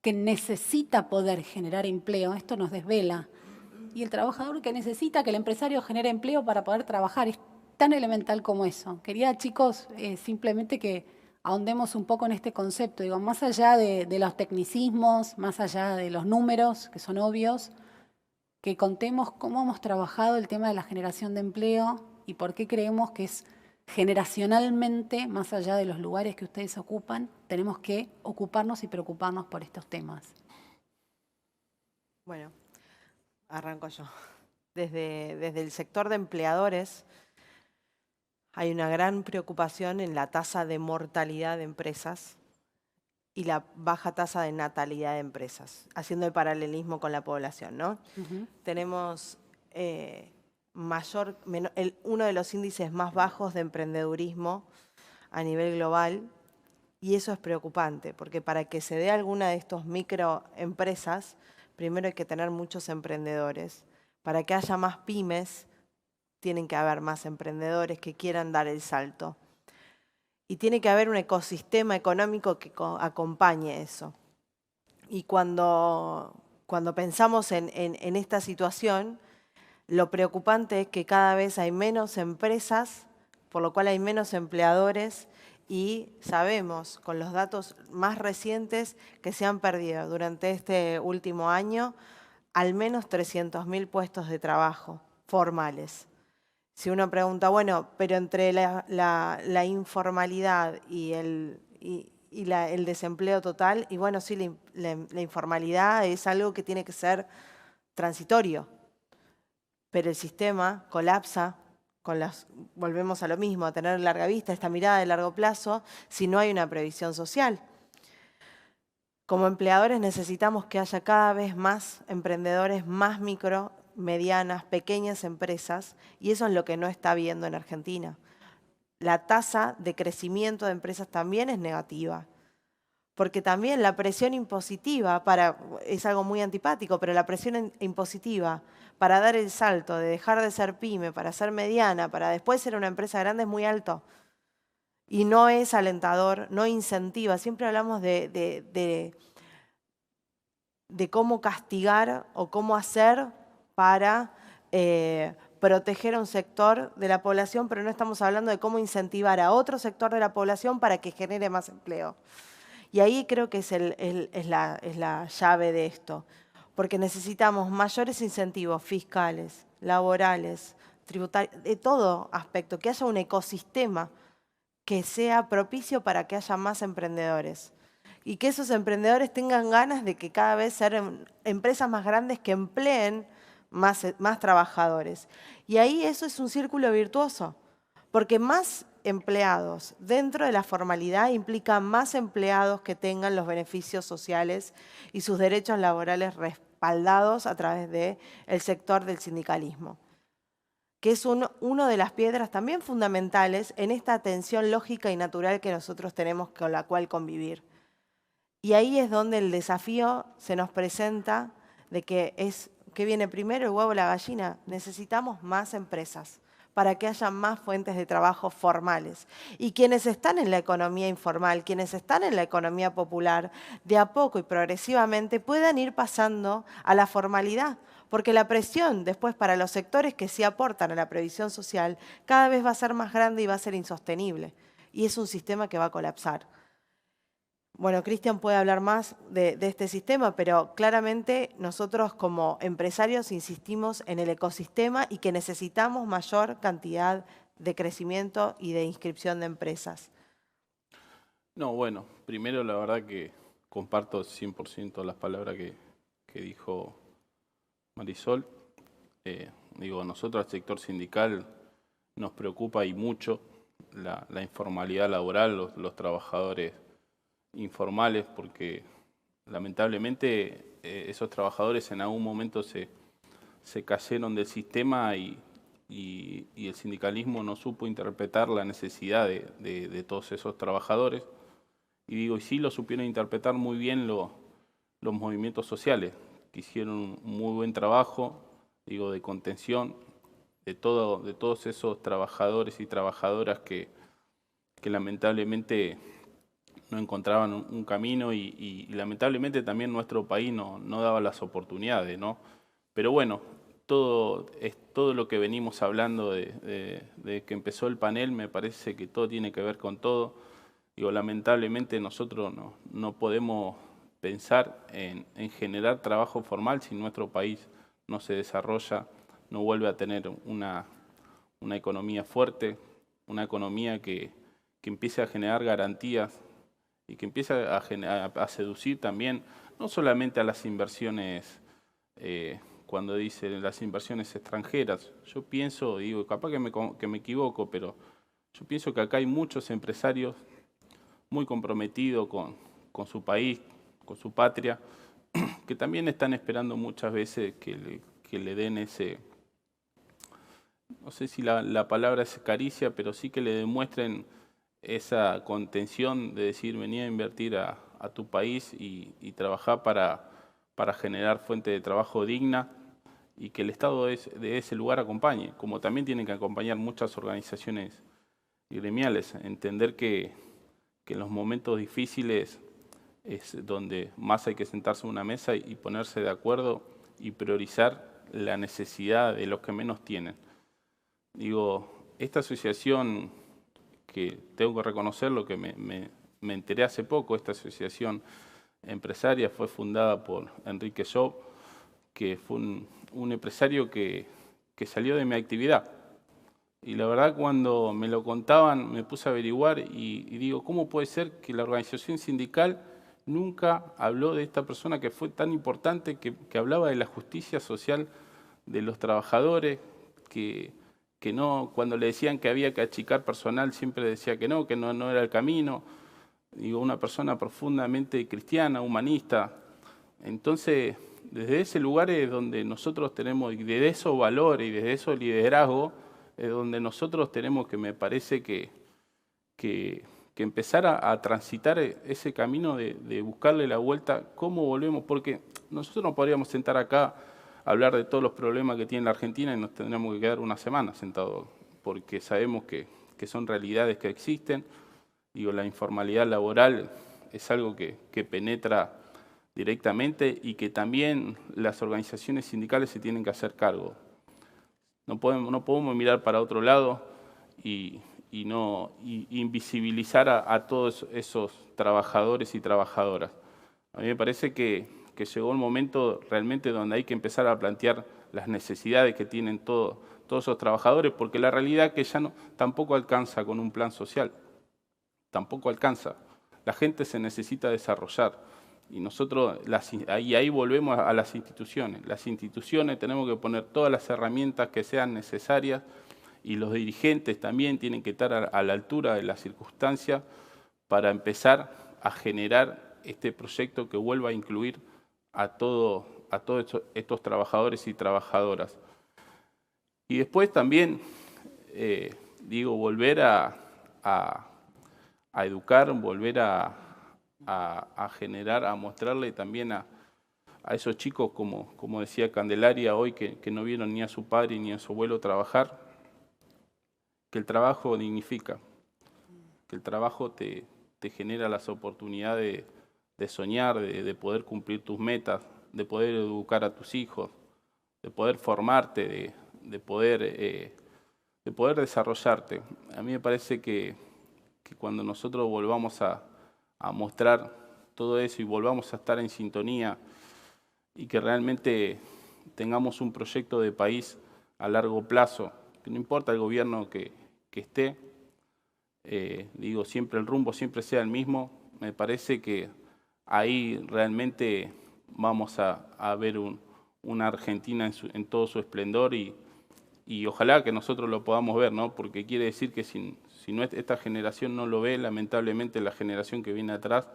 que necesita poder generar empleo, esto nos desvela, y el trabajador que necesita que el empresario genere empleo para poder trabajar. Es tan elemental como eso. Quería, chicos, simplemente que ahondemos un poco en este concepto. Digo, más allá de los tecnicismos, más allá de los números, que son obvios, que contemos cómo hemos trabajado el tema de la generación de empleo y por qué creemos que es generacionalmente, más allá de los lugares que ustedes ocupan, tenemos que ocuparnos y preocuparnos por estos temas. Bueno, arranco yo. Desde el sector de empleadores hay una gran preocupación en la tasa de mortalidad de empresas y la baja tasa de natalidad de empresas, haciendo el paralelismo con la población, ¿no? Tenemos uno de los índices más bajos de emprendedurismo a nivel global y eso es preocupante, porque para que se dé alguna de estas microempresas, primero hay que tener muchos emprendedores. Para que haya más pymes, tienen que haber más emprendedores que quieran dar el salto. Y tiene que haber un ecosistema económico que acompañe eso. Y cuando pensamos en esta situación, lo preocupante es que cada vez hay menos empresas, por lo cual hay menos empleadores y sabemos con los datos más recientes que se han perdido durante este último año al menos 300.000 puestos de trabajo formales. Si uno pregunta, bueno, pero entre la informalidad y el desempleo total, y bueno, sí, la informalidad es algo que tiene que ser transitorio, pero el sistema colapsa, volvemos a lo mismo, a tener larga vista, esta mirada de largo plazo, si no hay una previsión social. Como empleadores necesitamos que haya cada vez más emprendedores, más micro, medianas, pequeñas empresas, y eso es lo que no está habiendo en Argentina. La tasa de crecimiento de empresas también es negativa, porque también la presión impositiva, es algo muy antipático, pero la presión impositiva para dar el salto de dejar de ser pyme, para ser mediana, para después ser una empresa grande es muy alto. Y no es alentador, no incentiva. Siempre hablamos de cómo castigar o cómo hacer para proteger a un sector de la población, pero no estamos hablando de cómo incentivar a otro sector de la población para que genere más empleo. Y ahí creo que es la llave de esto, porque necesitamos mayores incentivos fiscales, laborales, tributarios, de todo aspecto, que haya un ecosistema que sea propicio para que haya más emprendedores y que esos emprendedores tengan ganas de que cada vez sean empresas más grandes que empleen más trabajadores. Y ahí eso es un círculo virtuoso, porque más empleados dentro de la formalidad implica más empleados que tengan los beneficios sociales y sus derechos laborales respaldados a través del sector del sindicalismo. que es una de las piedras también fundamentales en esta tensión lógica y natural que nosotros tenemos con la cual convivir. Y ahí es donde el desafío se nos presenta de que ¿qué viene primero, el huevo o la gallina? Necesitamos más empresas para que haya más fuentes de trabajo formales. Y quienes están en la economía informal, quienes están en la economía popular, de a poco y progresivamente puedan ir pasando a la formalidad, porque la presión después para los sectores que sí aportan a la previsión social cada vez va a ser más grande y va a ser insostenible. Y es un sistema que va a colapsar. Bueno, Cristian puede hablar más de este sistema, pero claramente nosotros como empresarios insistimos en el ecosistema y que necesitamos mayor cantidad de crecimiento y de inscripción de empresas. No, bueno, primero la verdad que comparto 100% las palabras que dijo Marisol. Digo, nosotros al sector sindical nos preocupa y mucho la informalidad laboral, los trabajadores informales, porque lamentablemente esos trabajadores en algún momento se cayeron del sistema y el sindicalismo no supo interpretar la necesidad de todos esos trabajadores. Y digo, y sí lo supieron interpretar muy bien los movimientos sociales, que hicieron un muy buen trabajo, digo, de contención de todos esos trabajadores y trabajadoras que lamentablemente no encontraban un camino y lamentablemente también nuestro país no daba las oportunidades, ¿no? Pero bueno, todo lo que venimos hablando de que empezó el panel, me parece que todo tiene que ver con todo. Digo, lamentablemente nosotros no podemos pensar en generar trabajo formal si nuestro país no se desarrolla, no vuelve a tener una economía fuerte, una economía que empiece a generar garantías y que empiece a seducir también, no solamente a las inversiones, cuando dicen las inversiones extranjeras. Yo pienso, digo, capaz que me equivoco, pero yo pienso que acá hay muchos empresarios muy comprometidos con su país, con su patria, que también están esperando muchas veces que le den ese, no sé si la palabra es caricia, pero sí que le demuestren esa contención de decir, vení a invertir a tu país y trabajar para generar fuente de trabajo digna y que el Estado de ese lugar acompañe, como también tienen que acompañar muchas organizaciones gremiales, entender que en los momentos difíciles es donde más hay que sentarse a una mesa y ponerse de acuerdo y priorizar la necesidad de los que menos tienen. Digo, esta asociación, que tengo que reconocerlo, que me enteré hace poco, esta asociación empresaria fue fundada por Enrique Job, que fue un empresario que salió de mi actividad. Y la verdad, cuando me lo contaban, me puse a averiguar y digo, ¿cómo puede ser que la organización sindical nunca habló de esta persona que fue tan importante, que hablaba de la justicia social de los trabajadores, que no, cuando le decían que había que achicar personal, siempre decía que no era el camino? Digo, una persona profundamente cristiana, humanista. Entonces, desde ese lugar es donde nosotros tenemos, y desde esos valores y desde esos liderazgos, es donde nosotros tenemos que, me parece que empezar a transitar ese camino de buscarle la vuelta, cómo volvemos, porque nosotros no podríamos sentar acá a hablar de todos los problemas que tiene la Argentina y nos tendríamos que quedar una semana sentados, porque sabemos que son realidades que existen. Digo, la informalidad laboral es algo que penetra directamente y que también las organizaciones sindicales se tienen que hacer cargo. No podemos mirar para otro lado y invisibilizar a todos esos trabajadores y trabajadoras. A mí me parece que llegó el momento realmente donde hay que empezar a plantear las necesidades que tienen todos esos trabajadores, porque la realidad es que ya tampoco alcanza con un plan social, tampoco alcanza. La gente se necesita desarrollar y nosotros ahí volvemos a las instituciones. Las instituciones tenemos que poner todas las herramientas que sean necesarias y los dirigentes también tienen que estar a la altura de las circunstancias para empezar a generar este proyecto que vuelva a incluir a todos estos trabajadores y trabajadoras. Y después también, volver a educar, volver a generar, a mostrarle también a esos chicos, como decía Candelaria hoy, que no vieron ni a su padre ni a su abuelo trabajar, que el trabajo dignifica, que el trabajo te genera las oportunidades de soñar, de poder cumplir tus metas, de poder educar a tus hijos, de poder formarte, de poder desarrollarte. A mí me parece que cuando nosotros volvamos a mostrar todo eso y volvamos a estar en sintonía y que realmente tengamos un proyecto de país a largo plazo, que no importa el gobierno que esté, siempre el rumbo siempre sea el mismo, me parece que ahí realmente vamos a ver una Argentina en todo su esplendor y ojalá que nosotros lo podamos ver, ¿no? Porque quiere decir que si esta generación no lo ve, lamentablemente la generación que viene atrás,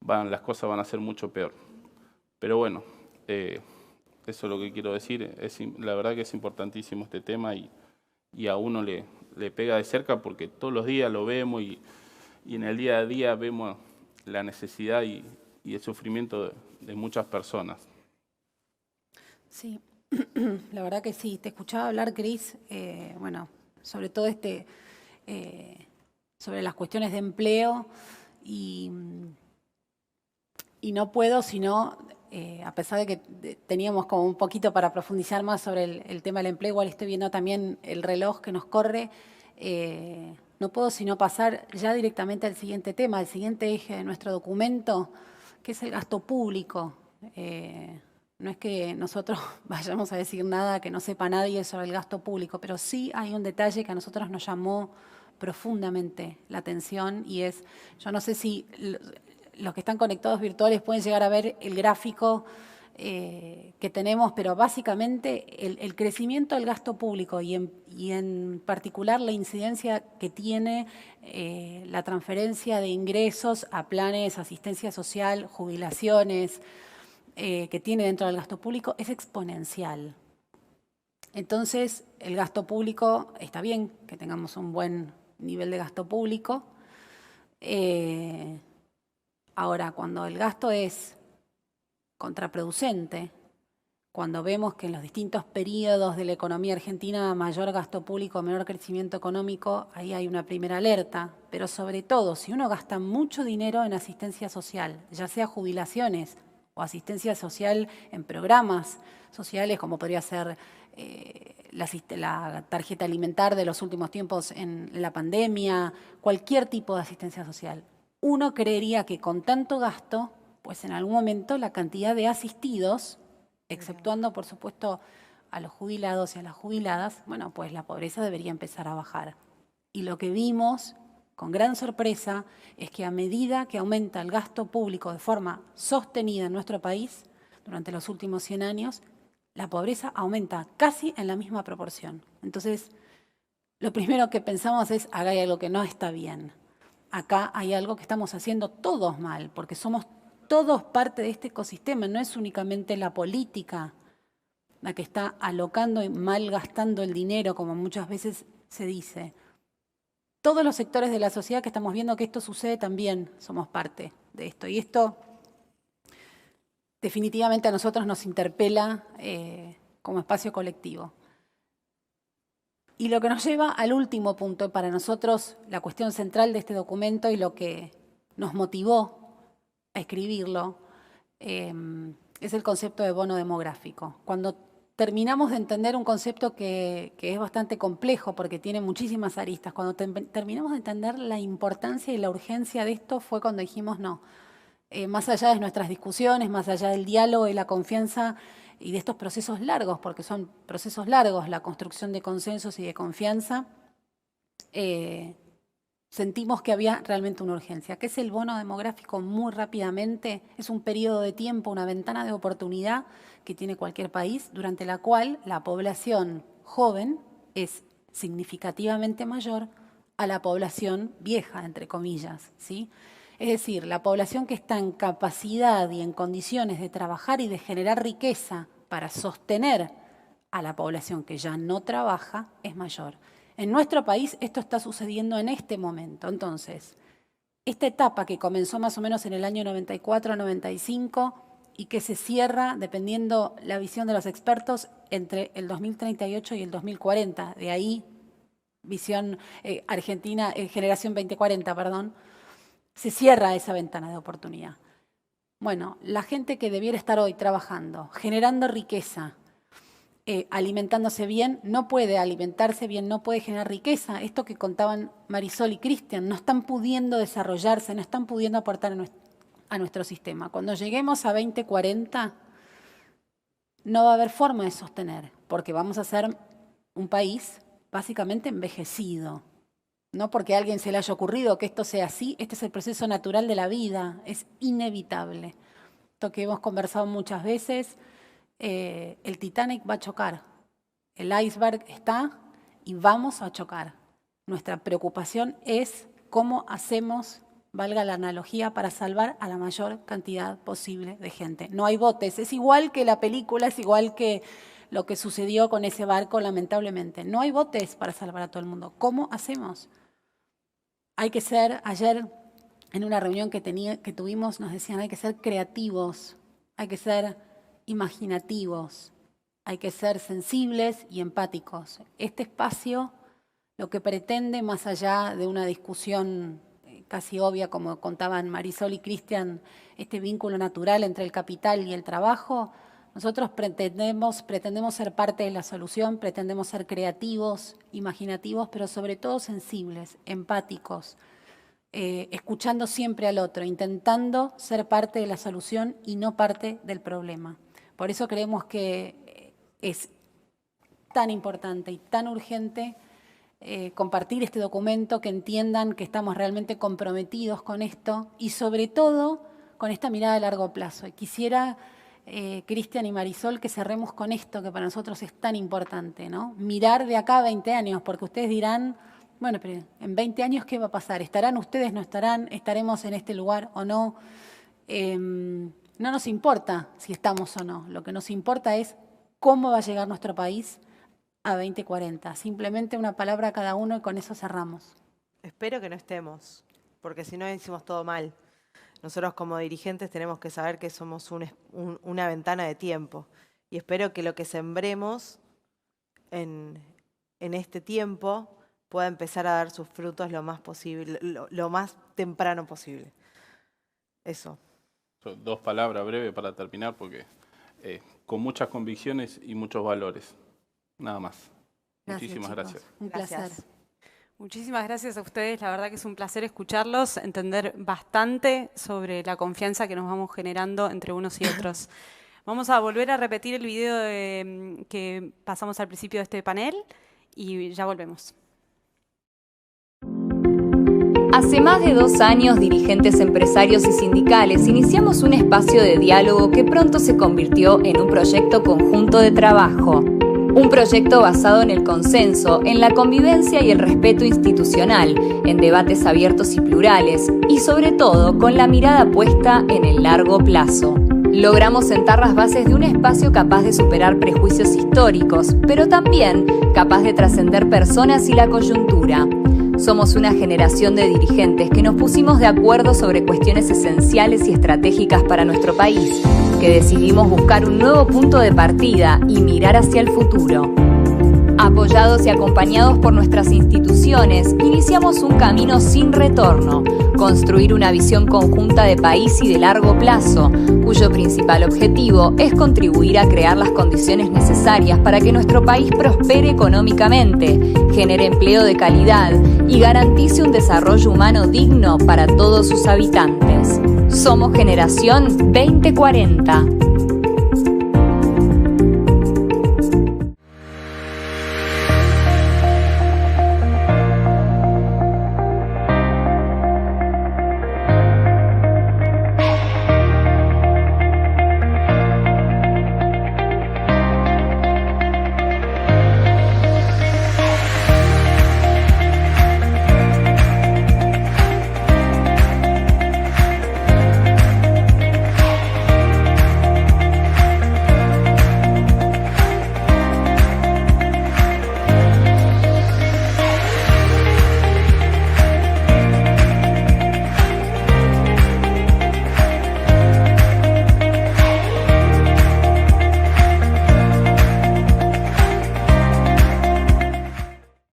las cosas van a ser mucho peor. Pero bueno, eso es lo que quiero decir. La verdad que es importantísimo este tema y a uno le pega de cerca porque todos los días lo vemos y en el día a día vemos la necesidad y el sufrimiento de muchas personas. Sí, la verdad que sí. Te escuchaba hablar, Cris, sobre todo sobre las cuestiones de empleo y no puedo sino, a pesar de que teníamos como un poquito para profundizar más sobre el tema del empleo, igual estoy viendo también el reloj que nos corre, no puedo sino pasar ya directamente al siguiente tema, al siguiente eje de nuestro documento, que es el gasto público. No es que nosotros vayamos a decir nada que no sepa nadie sobre el gasto público, pero sí hay un detalle que a nosotros nos llamó profundamente la atención y es, yo no sé si los que están conectados virtuales pueden llegar a ver el gráfico que tenemos, pero básicamente el crecimiento del gasto público y en particular la incidencia que tiene la transferencia de ingresos a planes, asistencia social, jubilaciones, que tiene dentro del gasto público es exponencial. Entonces, el gasto público, está bien que tengamos un buen nivel de gasto público. Ahora, cuando el gasto es contraproducente, cuando vemos que en los distintos periodos de la economía argentina mayor gasto público, menor crecimiento económico, ahí hay una primera alerta. Pero sobre todo, si uno gasta mucho dinero en asistencia social, ya sea jubilaciones o asistencia social en programas sociales, como podría ser la tarjeta alimentar de los últimos tiempos en la pandemia, cualquier tipo de asistencia social. Uno creería que con tanto gasto, pues en algún momento la cantidad de asistidos, exceptuando por supuesto a los jubilados y a las jubiladas, bueno, pues la pobreza debería empezar a bajar. Y lo que vimos con gran sorpresa es que a medida que aumenta el gasto público de forma sostenida en nuestro país, durante los últimos 100 años, la pobreza aumenta casi en la misma proporción. Entonces, lo primero que pensamos es, acá hay algo que no está bien. Acá hay algo que estamos haciendo todos mal, porque somos todos parte de este ecosistema. No es únicamente la política la que está alocando y malgastando el dinero, como muchas veces se dice. Todos los sectores de la sociedad que estamos viendo que esto sucede también somos parte de esto. Y esto definitivamente a nosotros nos interpela como espacio colectivo. Y lo que nos lleva al último punto, para nosotros la cuestión central de este documento y lo que nos motivó a escribirlo, es el concepto de bono demográfico. Cuando terminamos de entender un concepto que es bastante complejo porque tiene muchísimas aristas, cuando terminamos de entender la importancia y la urgencia de esto fue cuando dijimos no. Más allá de nuestras discusiones, más allá del diálogo y la confianza y de estos procesos largos, porque son procesos largos, la construcción de consensos y de confianza, sentimos que había realmente una urgencia. ¿Qué es el bono demográfico? Muy rápidamente, es un periodo de tiempo, una ventana de oportunidad que tiene cualquier país, durante la cual la población joven es significativamente mayor a la población vieja, entre comillas, ¿sí? Es decir, la población que está en capacidad y en condiciones de trabajar y de generar riqueza para sostener a la población que ya no trabaja es mayor. En nuestro país esto está sucediendo en este momento. Entonces, esta etapa que comenzó más o menos en el año 94-95 y que se cierra, dependiendo la visión de los expertos, entre el 2038 y el 2040. De ahí, visión Argentina, generación 2040, perdón, se cierra esa ventana de oportunidad. Bueno, la gente que debiera estar hoy trabajando, generando riqueza, alimentándose bien, no puede alimentarse bien, no puede generar riqueza. Esto que contaban Marisol y Cristian, no están pudiendo desarrollarse, no están pudiendo aportar a nuestro sistema. Cuando lleguemos a 2040, no va a haber forma de sostener, porque vamos a ser un país básicamente envejecido. No porque a alguien se le haya ocurrido que esto sea así, este es el proceso natural de la vida, es inevitable. Esto que hemos conversado muchas veces, el Titanic va a chocar, el iceberg está y vamos a chocar. Nuestra preocupación es cómo hacemos, valga la analogía, para salvar a la mayor cantidad posible de gente. No hay botes, es igual que la película, es igual que lo que sucedió con ese barco, lamentablemente. No hay botes para salvar a todo el mundo. ¿Cómo hacemos? Hay que ser, ayer en una reunión que tuvimos nos decían, hay que ser creativos, hay que ser imaginativos, hay que ser sensibles y empáticos. Este espacio lo que pretende, más allá de una discusión casi obvia, como contaban Marisol y Cristian, este vínculo natural entre el capital y el trabajo, nosotros pretendemos ser parte de la solución, pretendemos ser creativos, imaginativos, pero sobre todo sensibles, empáticos, escuchando siempre al otro, intentando ser parte de la solución y no parte del problema. Por eso creemos que es tan importante y tan urgente compartir este documento, que entiendan que estamos realmente comprometidos con esto y sobre todo con esta mirada a largo plazo. Y quisiera, Cristian y Marisol, que cerremos con esto que para nosotros es tan importante, ¿no? Mirar de acá a 20 años, porque ustedes dirán, bueno, pero en 20 años, ¿qué va a pasar? ¿Estarán ustedes, no estarán? ¿Estaremos en este lugar o no? No nos importa si estamos o no. Lo que nos importa es cómo va a llegar nuestro país a 2040. Simplemente una palabra a cada uno y con eso cerramos. Espero que no estemos, porque si no hicimos todo mal. Nosotros como dirigentes tenemos que saber que somos una ventana de tiempo. Y espero que lo que sembremos en este tiempo pueda empezar a dar sus frutos lo más posible, lo más temprano posible. Eso. Dos palabras breves para terminar, porque con muchas convicciones y muchos valores. Nada más. Muchísimas gracias. Un placer. Muchísimas gracias a ustedes. La verdad que es un placer escucharlos, entender bastante sobre la confianza que nos vamos generando entre unos y otros. Vamos a volver a repetir el video que pasamos al principio de este panel y ya volvemos. Hace más de 2 años, dirigentes empresarios y sindicales iniciamos un espacio de diálogo que pronto se convirtió en un proyecto conjunto de trabajo. Un proyecto basado en el consenso, en la convivencia y el respeto institucional, en debates abiertos y plurales, y sobre todo con la mirada puesta en el largo plazo. Logramos sentar las bases de un espacio capaz de superar prejuicios históricos, pero también capaz de trascender personas y la coyuntura. Somos una generación de dirigentes que nos pusimos de acuerdo sobre cuestiones esenciales y estratégicas para nuestro país, que decidimos buscar un nuevo punto de partida y mirar hacia el futuro. Apoyados y acompañados por nuestras instituciones, iniciamos un camino sin retorno, construir una visión conjunta de país y de largo plazo, cuyo principal objetivo es contribuir a crear las condiciones necesarias para que nuestro país prospere económicamente, genere empleo de calidad y garantice un desarrollo humano digno para todos sus habitantes. Somos Generación 2040.